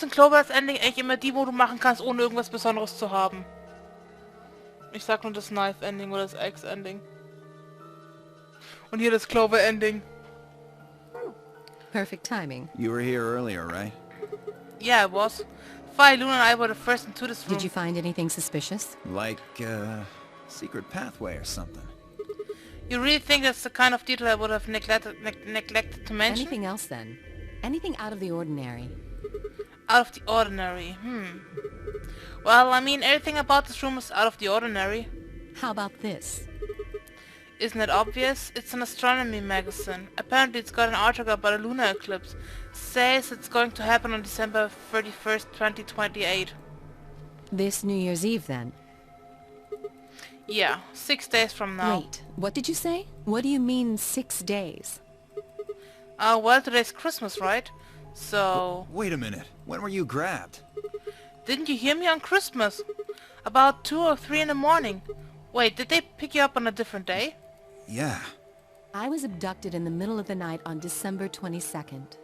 Ein Clovers Ending eigentlich immer die, wo du machen kannst, ohne irgendwas Besonderes zu haben. Ich sag nur das Knife Ending oder das Axe Ending. Und hier das Clover Ending. Perfect timing. You were here earlier, right? Yeah, it was. Fi, Luna and I were the first into this room. Did you find anything suspicious? Like, secret pathway or something. You really think that's the kind of detail I would have neglected to mention? Anything else then? Anything out of the ordinary? Out of the ordinary, Well, I mean, everything about this room is out of the ordinary. How about this? Isn't it obvious? It's an astronomy magazine. Apparently it's got an article about a lunar eclipse. Says it's going to happen on December 31st, 2028. This New Year's Eve then? Yeah, 6 days from now. Wait, what did you say? What do you mean 6 days? Well, today's Christmas, right? So... Wait a minute. When were you grabbed? Didn't you hear me on Christmas? About 2 or 3 in the morning. Wait, did they pick you up on a different day? Yeah. I was abducted in the middle of the night on December 22nd.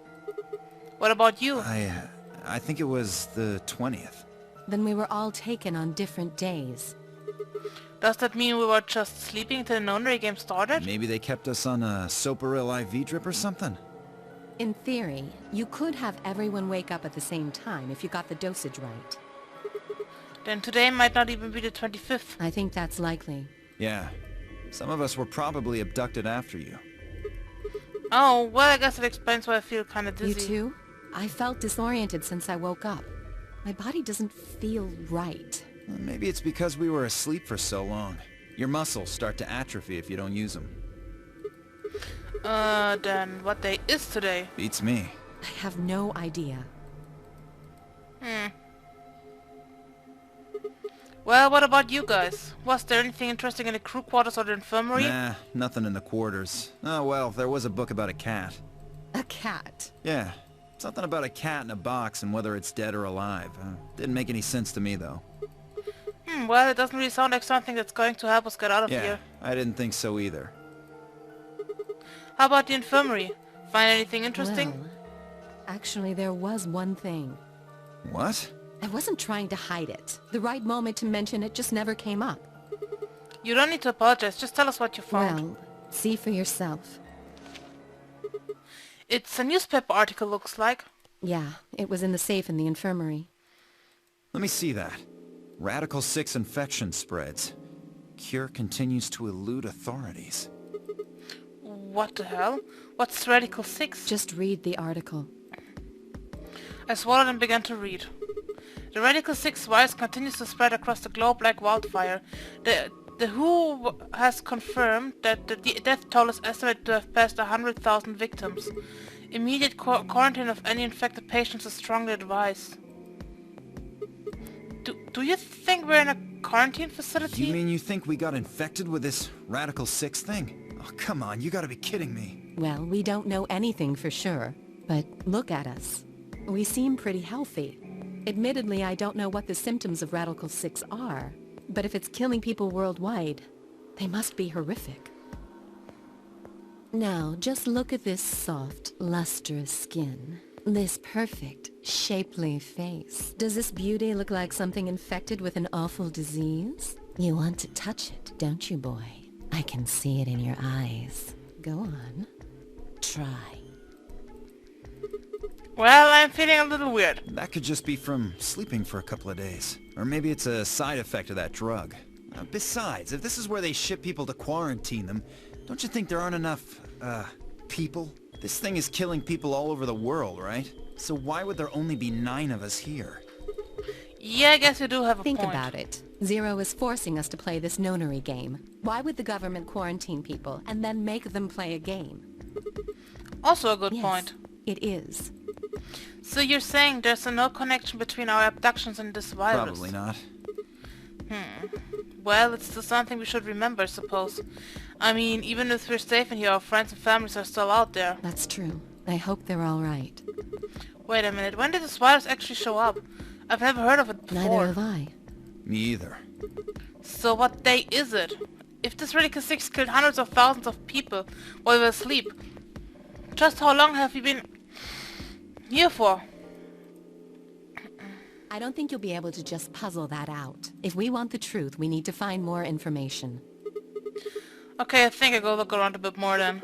What about you? I think it was the 20th. Then we were all taken on different days. Does that mean we were just sleeping until the nonary game started? Maybe they kept us on a Soparil IV drip or something? In theory, you could have everyone wake up at the same time if you got the dosage right. Then today might not even be the 25th. I think that's likely. Yeah. Some of us were probably abducted after you. Oh, well, I guess it explains why I feel kind of dizzy. You too? I felt disoriented since I woke up. My body doesn't feel right. Well, maybe it's because we were asleep for so long. Your muscles start to atrophy if you don't use them. Then what day is today? Beats me. I have no idea. Well, what about you guys? Was there anything interesting in the crew quarters or the infirmary? Nah, nothing in the quarters. Oh well, there was a book about a cat. A cat? Yeah, something about a cat in a box and whether it's dead or alive. Didn't make any sense to me though. Well, it doesn't really sound like something that's going to help us get out of Yeah, here. I didn't think so either. How about the infirmary? Find anything interesting? Well, actually there was one thing. What? I wasn't trying to hide it. The right moment to mention it just never came up. You don't need to apologize, just tell us what you found. Well, see for yourself. It's a newspaper article, looks like. Yeah, it was in the safe in the infirmary. Let me see that. Radical 6 infection spreads. Cure continues to elude authorities. What the hell? What's Radical 6? Just read the article. I swallowed and began to read. The Radical 6 virus continues to spread across the globe like wildfire. The WHO has confirmed that the death toll is estimated to have passed 100,000 victims. Immediate quarantine of any infected patients is strongly advised. Do you think we're in a quarantine facility? You mean you think we got infected with this Radical 6 thing? Oh, come on, you gotta be kidding me. Well, we don't know anything for sure, but look at us. We seem pretty healthy. Admittedly, I don't know what the symptoms of Radical 6 are, but if it's killing people worldwide, they must be horrific. Now, just look at this soft, lustrous skin. This perfect, shapely face. Does this beauty look like something infected with an awful disease? You want to touch it, don't you, boy? I can see it in your eyes. Go on. Try. Well, I'm feeling a little weird. That could just be from sleeping for a couple of days. Or maybe it's a side effect of that drug. Besides, if this is where they ship people to quarantine them, don't you think there aren't enough, people? This thing is killing people all over the world, right? So why would there only be 9 of us here? Yeah, I guess you do have a point. Think about it. Zero is forcing us to play this nonary game. Why would the government quarantine people and then make them play a game? Also a good Yes, point. it is. So you're saying there's no connection between our abductions and this virus? Probably not. Well, it's still something we should remember, I suppose. I mean, even if we're safe in here, our friends and families are still out there. That's true. I hope they're all right. Wait a minute, when did this virus actually show up? I've never heard of it before. Neither have I. Me either. So what day is it? If this Radical 6 killed hundreds of thousands of people while we were asleep, just how long have we been here for? I don't think you'll be able to just puzzle that out. If we want the truth, we need to find more information. Okay, I think I'll go look around a bit more then.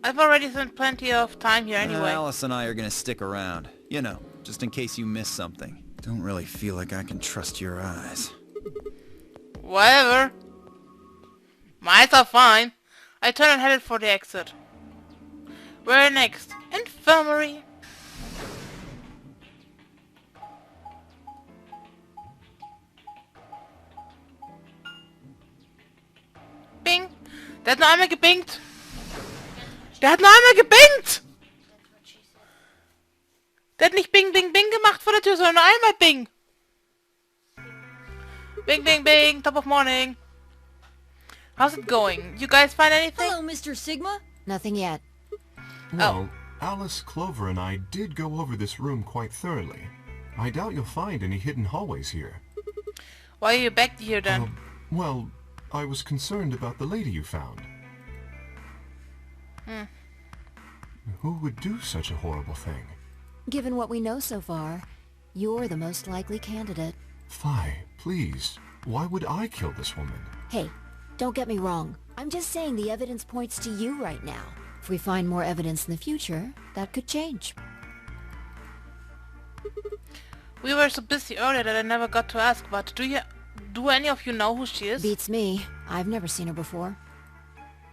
I've already spent plenty of time here anyway. Alice and I are gonna stick around. You know, just in case you miss something. Don't really feel like I can trust your eyes. Whatever. My eyes are fine. I turned and headed for the exit. Where next? Infirmary. Bing. Der hat noch einmal gebingt. Der hat noch einmal gebingt. Der hat nicht Bing, Bing, Bing gemacht vor der Tür, sondern nur einmal Bing. Bing, Bing, Bing. Top of morning. How's it going? You guys find anything? Hello, Mr. Sigma. Nothing yet. Well, Alice, Clover, and I did go over this room quite thoroughly. I doubt you'll find any hidden hallways here. Why are you back here then? Well, I was concerned about the lady you found. Who would do such a horrible thing? Given what we know so far, you're the most likely candidate. Fie, please. Why would I kill this woman? Hey, don't get me wrong. I'm just saying the evidence points to you right now. If we find more evidence in the future, that could change. We were so busy earlier that I never got to ask, but do any of you know who she is? Beats me. I've never seen her before.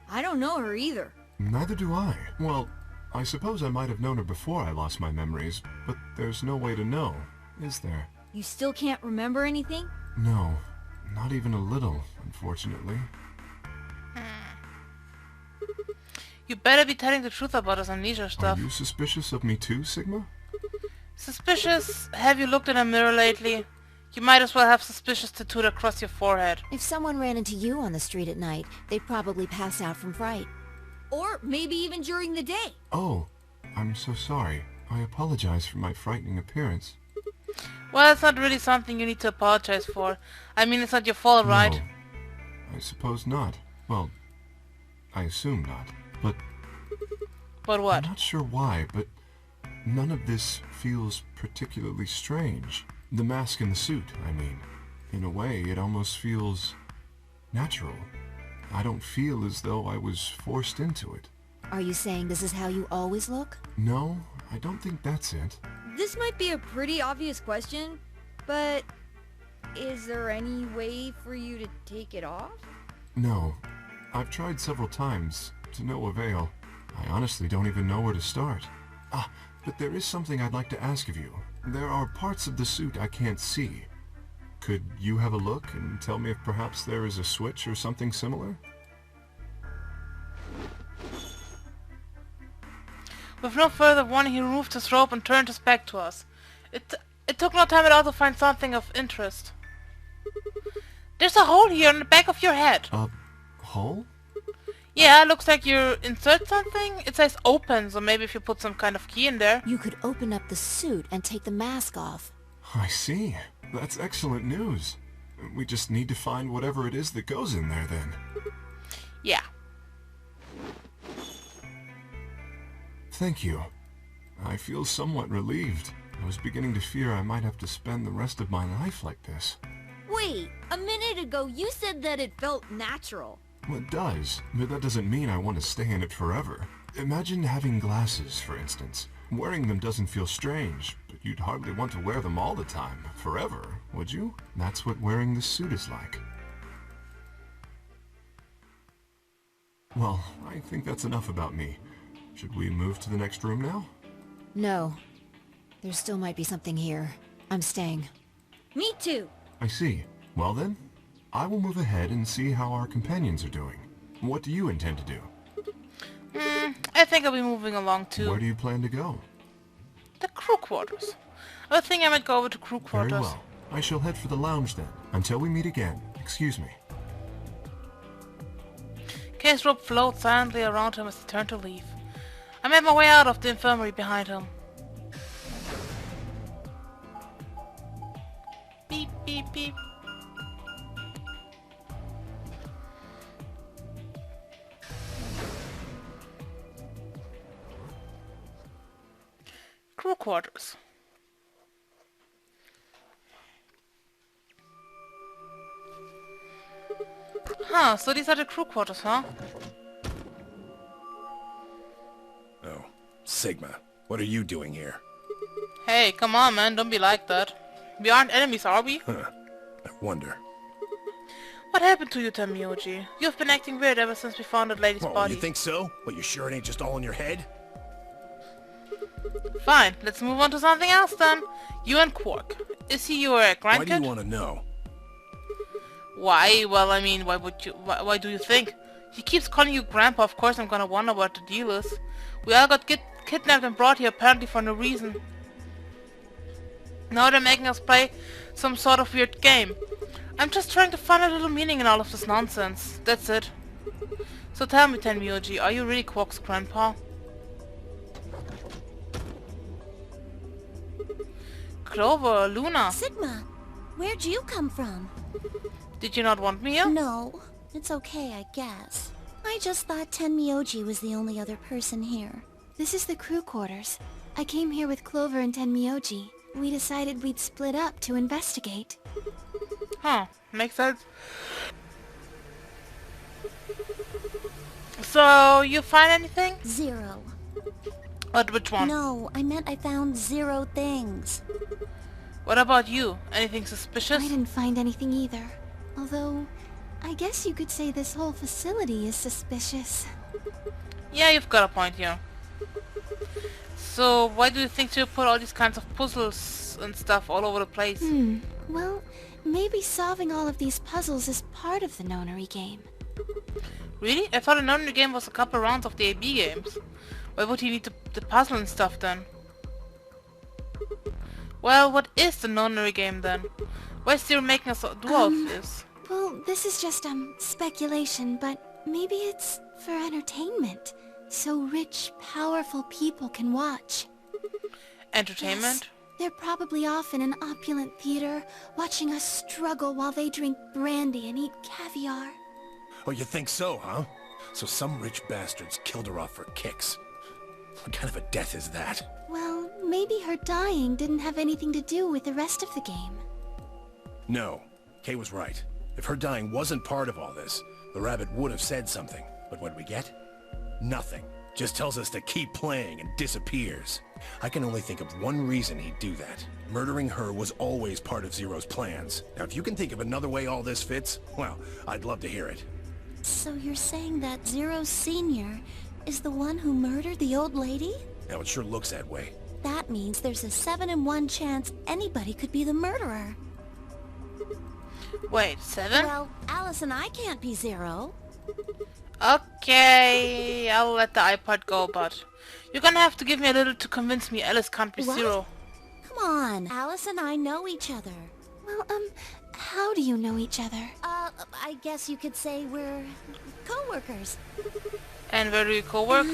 I don't know her either. Neither do I. Well, I suppose I might have known her before I lost my memories, but there's no way to know, is there? You still can't remember anything? No, not even a little, unfortunately. You better be telling the truth about this amnesia Are stuff. you suspicious of me too, Sigma? Suspicious? Have you looked in a mirror lately? You might as well have suspicious tattooed across your forehead. If someone ran into you on the street at night, they'd probably pass out from fright. Or maybe even during the day. Oh, I'm so sorry. I apologize for my frightening appearance. Well, it's not really something you need to apologize for. I mean, it's not your fault, right? No, I suppose not. Well, I assume not. But what? I'm not sure why, but none of this feels particularly strange. The mask and the suit, I mean. In a way, it almost feels natural. I don't feel as though I was forced into it. Are you saying this is how you always look? No, I don't think that's it. This might be a pretty obvious question, but is there any way for you to take it off? No. I've tried several times, to no avail. I honestly don't even know where to start. But there is something I'd like to ask of you. There are parts of the suit I can't see. Could you have a look and tell me if perhaps there is a switch or something similar? With no further warning, he removed his robe and turned his back to us. It took no time at all to find something of interest. There's a hole here in the back of your head. A hole? Yeah, looks like you insert something. It says open, so maybe if you put some kind of key in there. You could open up the suit and take the mask off. I see. That's excellent news. We just need to find whatever it is that goes in there then. Yeah. Thank you. I feel somewhat relieved. I was beginning to fear I might have to spend the rest of my life like this. Wait, a minute ago you said that it felt natural. Well, it does, but that doesn't mean I want to stay in it forever. Imagine having glasses, for instance. Wearing them doesn't feel strange, but you'd hardly want to wear them all the time, forever, would you? That's what wearing this suit is like. Well, I think that's enough about me. Should we move to the next room now? No. There still might be something here. I'm staying. Me too. I see. Well then, I will move ahead and see how our companions are doing. What do you intend to do? I think I'll be moving along too. Where do you plan to go? The crew quarters. I think I might go over to crew quarters. Very well. I shall head for the lounge then. Until we meet again. Excuse me. Kay's rope floats silently around him as he turned to leave. I made my way out of the infirmary behind him. Beep, beep, beep. Crew quarters. Huh, so these are the crew quarters, huh? Oh, Sigma, what are you doing here? Hey, come on, man, don't be like that. We aren't enemies, are we? I wonder. What happened to you, Tamioji? You've been acting weird ever since we found that lady's Oh, body. you think so? But you sure it ain't just all in your head? Fine, let's move on to something else then. You and Quark. Is he your Why grandkid? do you want to know? Why? Well, I mean, why do you think? He keeps calling you Grandpa, of course I'm gonna wonder what the deal is. We all got kidnapped and brought here apparently for no reason. Now they're making us play some sort of weird game. I'm just trying to find a little meaning in all of this nonsense. That's it. So tell me, Tenmyoji, are you really Quark's grandpa? Clover, Luna, Sigma, where'd you come from? did you not want me here? No, it's okay, I guess. I just thought Tenmyoji was the only other person here. This is the crew quarters. I came here with Clover and Tenmyoji. We decided we'd split up to investigate. Huh, makes sense. So, you find anything? 0. Which one? No, I meant I found 0 things. What about you? Anything suspicious? I didn't find anything either. Although, I guess you could say this whole facility is suspicious. Yeah, you've got a point here. So, why do you think you put all these kinds of puzzles and stuff all over the place? Well, maybe solving all of these puzzles is part of the nonary game. Really? I thought a nonary game was a couple rounds of the AB games. Why would he need the puzzle and stuff then? Well, what is the nonary game then? Why is Zero making us do all of this? Well, this is just, speculation, but maybe it's for entertainment. So rich, powerful people can watch. Entertainment? Yes, they're probably off in an opulent theater, watching us struggle while they drink brandy and eat caviar. Oh, you think so, huh? So some rich bastards killed her off for kicks. What kind of a death is that? Well, maybe her dying didn't have anything to do with the rest of the game. No, Kay was right. If her dying wasn't part of all this, the rabbit would have said something. But what do we get? Nothing. Just tells us to keep playing and disappears. I can only think of one reason he'd do that. Murdering her was always part of Zero's plans. Now, if you can think of another way all this fits, well, I'd love to hear it. So you're saying that Zero Senior is the one who murdered the old lady? Now, it sure looks that way. That means there's a 7 in 1 chance anybody could be the murderer. Wait, 7? Well, Alice and I can't be Zero. Okay, I'll let the iPod go, but you're gonna have to give me a little to convince me Alice can't be What? Zero. Come on, Alice and I know each other. Well, how do you know each other? I guess you could say we're co-workers. And where do you co-work?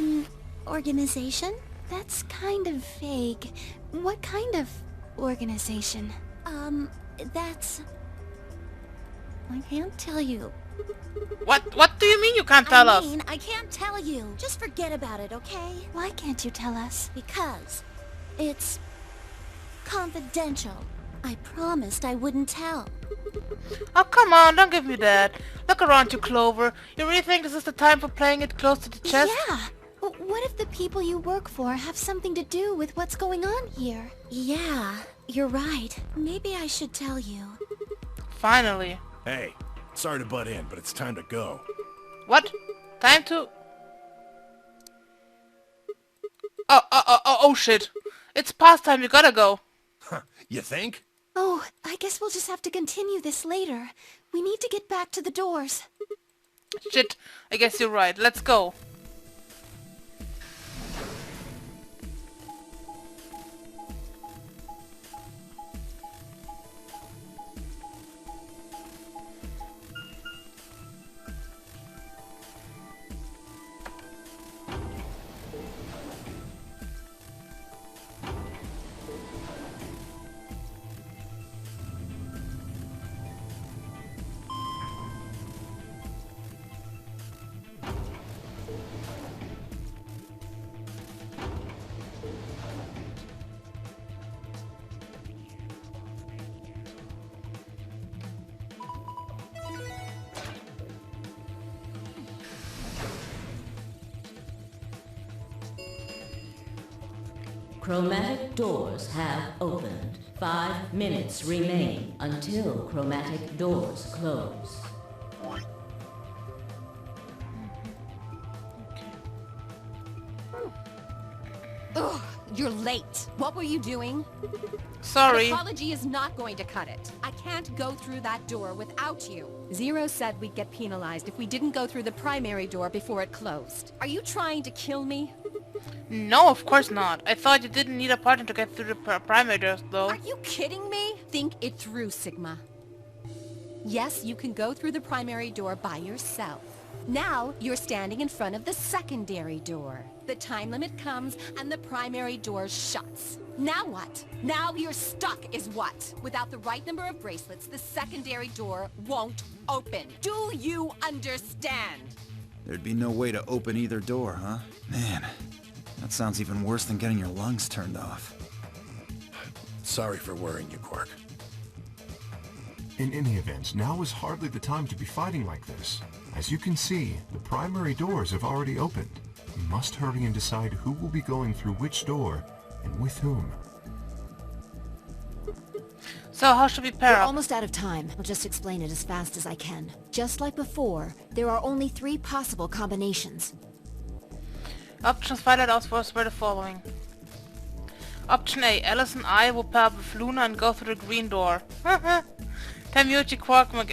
Organization? That's kind of vague. What kind of organization? That's... I can't tell you. What do you mean you can't tell us? I can't tell you. Just forget about it, okay? Why can't you tell us? Because it's confidential. I promised I wouldn't tell. Oh, come on, don't give me that. Look around you, Clover. You really think this is the time for playing it close to the chest? Yeah! What if the people you work for have something to do with what's going on here? Yeah, you're right. Maybe I should tell you. Finally. Hey, sorry to butt in, but it's time to go. What? Time to... Oh, shit. It's past time, you gotta go. Huh, you think? Oh, I guess we'll just have to continue this later. We need to get back to the doors. Shit, I guess you're right. Let's go. Chromatic doors have opened. 5 minutes remain until chromatic doors close. Ugh, you're late. What were you doing? Sorry. An apology is not going to cut it. I can't go through that door without you. Zero said we'd get penalized if we didn't go through the primary door before it closed. Are you trying to kill me? No, of course not. I thought you didn't need a partner to get through the primary doors, though. Are you kidding me? Think it through, Sigma. Yes, you can go through the primary door by yourself. Now, you're standing in front of the secondary door. The time limit comes, and the primary door shuts. Now what? Now you're stuck is what? Without the right number of bracelets, the secondary door won't open. Do you understand? There'd be no way to open either door, huh? Man, that sounds even worse than getting your lungs turned off. Sorry for worrying you, Quark. In any event, now is hardly the time to be fighting like this. As you can see, the primary doors have already opened. We must hurry and decide who will be going through which door and with whom. So how should we pair We're up? almost out of time. I'll just explain it as fast as I can. Just like before, there are only 3 possible combinations. Options highlighted out for us were the following. Option A, Alice and I will pair up with Luna and go through the green door. Tamuchi Quark will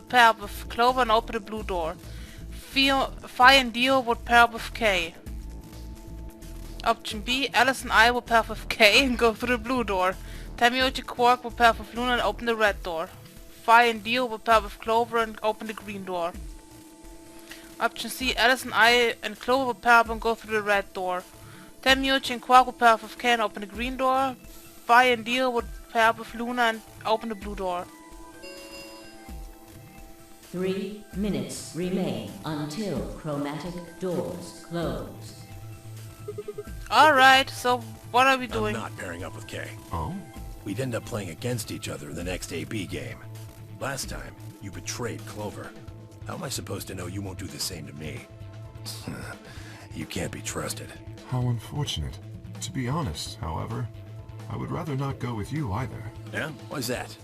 pair up with Clover and open the blue door. Fi and Dio would pair up with Kay. Option B, Alice and I will pair up with Kay and go through the blue door. Tamuchi Quark will pair up with Luna and open the red door. Fi and Dio will pair up with Clover and open the green door. Option C, Alice and I and Clover will pair up and go through the red door. Tamuchi and Quark will pair up with Kay and open the green door. Fi and Dio would pair up with Luna and open the blue door. 3 minutes remain until chromatic doors close. Alright, so what are we doing? I'm not pairing up with Kay. Oh? We'd end up playing against each other in the next AB game. Last time, you betrayed Clover. How am I supposed to know you won't do the same to me? You can't be trusted. How unfortunate. To be honest, however, I would rather not go with you either. Yeah? Why's that?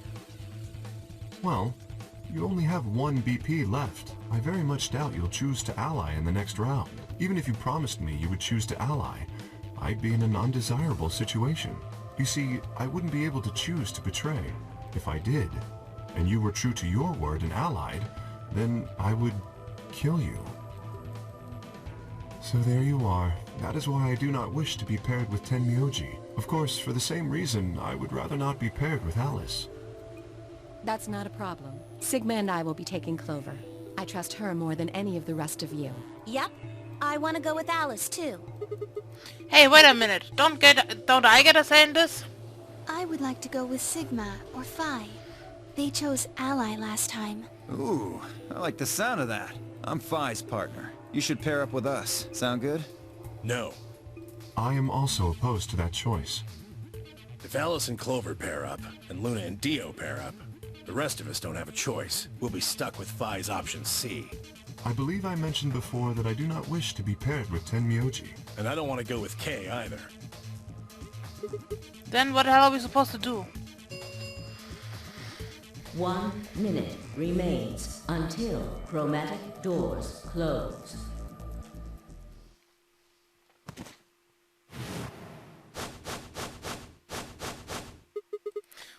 Well, you only have 1 BP left. I very much doubt you'll choose to ally in the next round. Even if you promised me you would choose to ally, I'd be in an undesirable situation. You see, I wouldn't be able to choose to betray. If I did, and you were true to your word and allied, then I would kill you. So there you are. That is why I do not wish to be paired with Tenmyoji. Of course, for the same reason, I would rather not be paired with Alice. That's not a problem. Sigma and I will be taking Clover. I trust her more than any of the rest of you. Yep. I want to go with Alice, too. Hey, wait a minute. Don't I get a say in this? I would like to go with Sigma or Phi. They chose Ally last time. Ooh, I like the sound of that. I'm Phi's partner. You should pair up with us. Sound good? No. I am also opposed to that choice. If Alice and Clover pair up, and Luna and Dio pair up, the rest of us don't have a choice. We'll be stuck with Phi's option C. I believe I mentioned before that I do not wish to be paired with Tenmyoji. And I don't want to go with Kay either. Then what the hell are we supposed to do? 1 minute remains until chromatic doors close.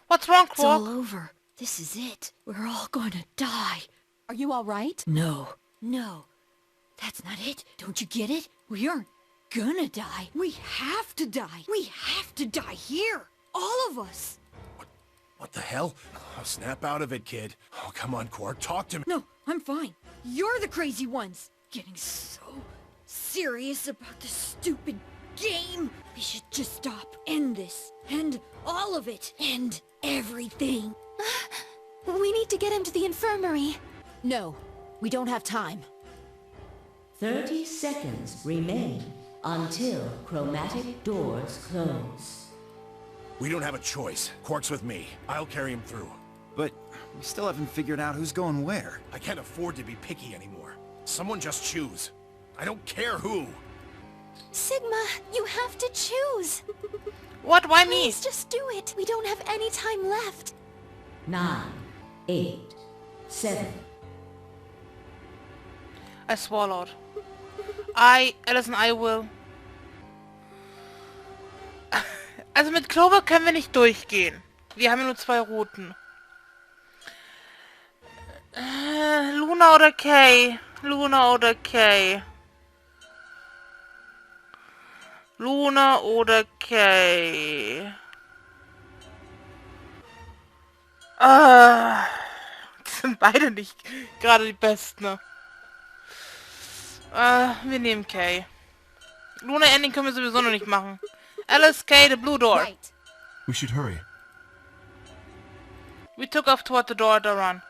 What's wrong, It's all Quark? over. This is it. We're all gonna die. Are you all right? No. No. That's not it. Don't you get it? We aren't gonna die. We have to die. We have to die here. All of us. What the hell? Oh, snap out of it, kid. Oh, come on, Quark. Talk to me. No, I'm fine. You're the crazy ones. Getting so serious about this stupid game. We should just stop. End this. End all of it. End everything. We need to get him to the infirmary. No. We don't have time. 30 seconds remain until chromatic doors close. We don't have a choice. Quark's with me. I'll carry him through. But we still haven't figured out who's going where. I can't afford to be picky anymore. Someone just choose. I don't care who. Sigma, you have to choose. What? Why me? Please just do it. We don't have any time left. 9, 8, 7. I swallowed. Alison, I will. Also mit Clover können wir nicht durchgehen. Wir haben ja nur 2 Routen. Luna oder Kay? Luna oder Kay? Luna oder Kay? Die sind beide nicht gerade die Besten. Ne? Wir nehmen Kay. Luna Ending können wir sowieso noch nicht machen. Alice, Kay, the blue door. Right. We should hurry. We took off toward the door to run.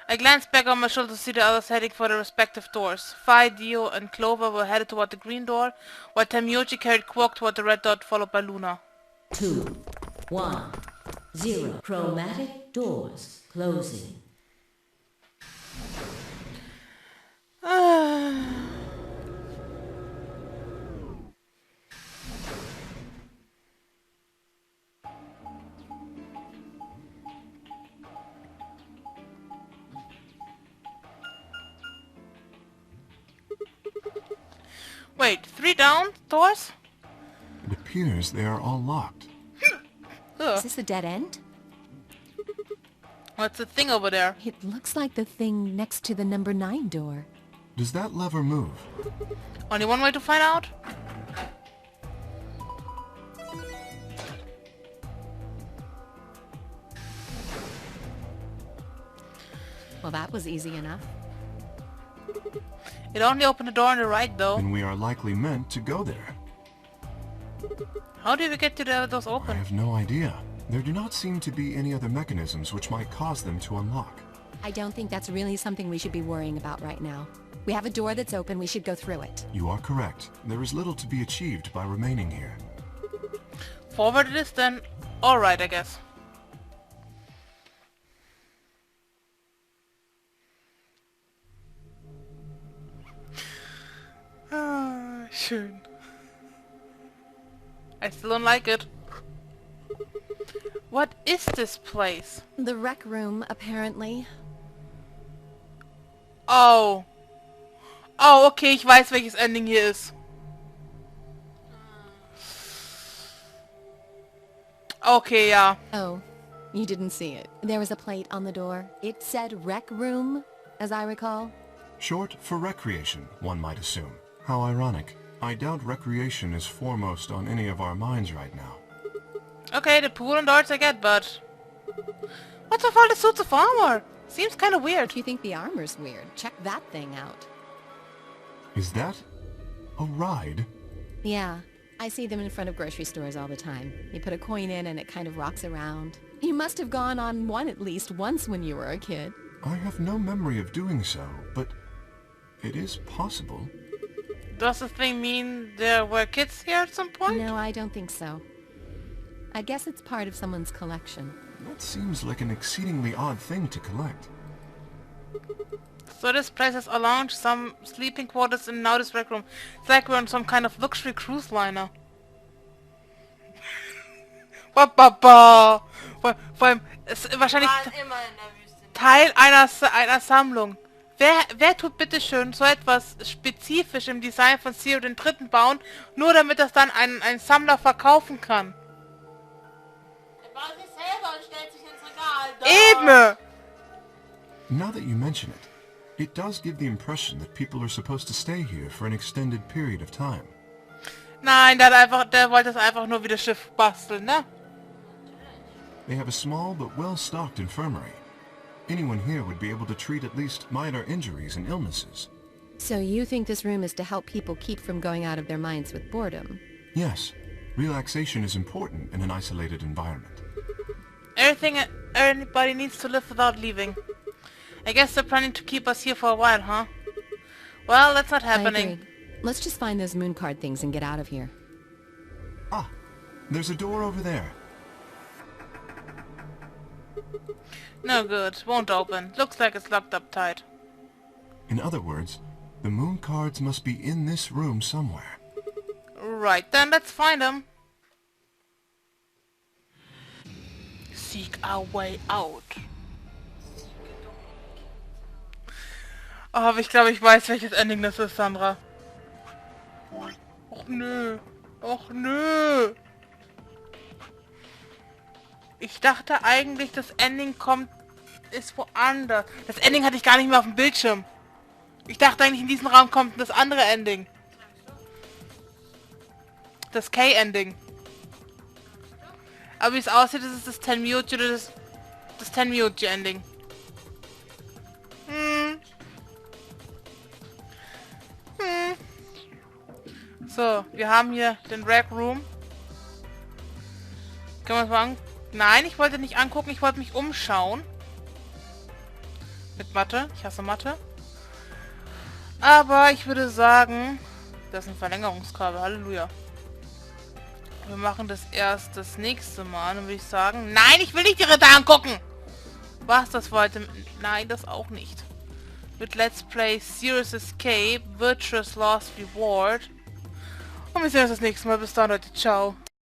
I glanced back on my shoulder to see the others heading for their respective doors. Fi, Dio, and Clover were headed toward the green door, while Tamiochi carried Quark toward the red dot, followed by Luna. 2, 1, 0. Chromatic doors closing. Wait, 3 down doors? It appears they are all locked. Is this a dead end? What's the thing over there? It looks like the thing next to the number 9 door. Does that lever move? Only one way to find out? Well, that was easy enough. It only opened the door on the right, though. Then we are likely meant to go there. How did we get to the doors I open? have no idea. There do not seem to be any other mechanisms which might cause them to unlock. I don't think that's really something we should be worrying about right now. We have a door that's open, we should go through it. You are correct. There is little to be achieved by remaining here. Forward it is, then alright, I guess. Schön. I still don't like it. What is this place? The rec room, apparently. Oh. Oh, okay, ich weiß, welches Ending hier ist. Okay, ja. Oh, you didn't see it. There was a plate on the door. It said rec room, as I recall. Short for recreation, one might assume. How ironic. I doubt recreation is foremost on any of our minds right now. Okay, the pool and darts I get, but... What's with all the suits of armor? Seems kind of weird. If you think the armor's weird, check that thing out. Is that a ride? Yeah, I see them in front of grocery stores all the time. You put a coin in and it kind of rocks around. You must have gone on one at least once when you were a kid. I have no memory of doing so, but it is possible. Does the thing mean there were kids here at some point? No, I don't think so. I guess it's part of someone's collection. That seems like an exceedingly odd thing to collect. So this place has a lounge, some sleeping quarters, and now this rec room. It's like we're on some kind of luxury cruise liner. Vor allem, es ist wahrscheinlich Teil einer Sammlung. Wer tut bitteschön so etwas spezifisch im Design von Zero den Dritten bauen, nur damit das dann ein Sammler verkaufen kann? Er baut sich selber und stellt sich ins Regal. Eben! Now that you mention it, it does give the impression that people are supposed to stay here for an extended period of time. Nein, der wollte es einfach nur wie das Schiff basteln, ne? They have a small but well-stocked infirmary. Anyone here would be able to treat at least minor injuries and illnesses. So you think this room is to help people keep from going out of their minds with boredom? Yes, relaxation is important in an isolated environment. Everybody needs to live without leaving. I guess they're planning to keep us here for a while, huh? Well, that's not I happening. agree. Let's just find those moon card things and get out of here. Ah, there's a door over there. No good. Won't open. Looks like it's locked up tight. In other words, the moon cards must be in this room somewhere. Right, then let's find them. seek our way out. Oh, aber ich glaube, ich weiß, welches Ending das ist, Sandra. Och nö. Och nö. Ich dachte eigentlich, das Ending ist woanders. Das Ending hatte ich gar nicht mehr auf dem Bildschirm. Ich dachte eigentlich, in diesem Raum kommt das andere Ending. Das K-Ending. Aber wie es aussieht, ist es das Tenmyouji oder das Tenmyouji-Ending. So, wir haben hier den Rec Room. Können wir uns mal an... Nein, ich wollte nicht angucken, ich wollte mich umschauen. Mit Mathe. Ich hasse Mathe. Aber ich würde sagen... Das ist ein Verlängerungskabel. Halleluja. Wir machen das erst das nächste Mal. Dann würde ich sagen... Nein, ich will nicht die Ritter angucken! Was das heute... Nein, das auch nicht. Mit Let's Play Serious Escape, Virtuous Lost Reward. Und wir sehen uns das nächste Mal. Bis dann, Leute. Ciao.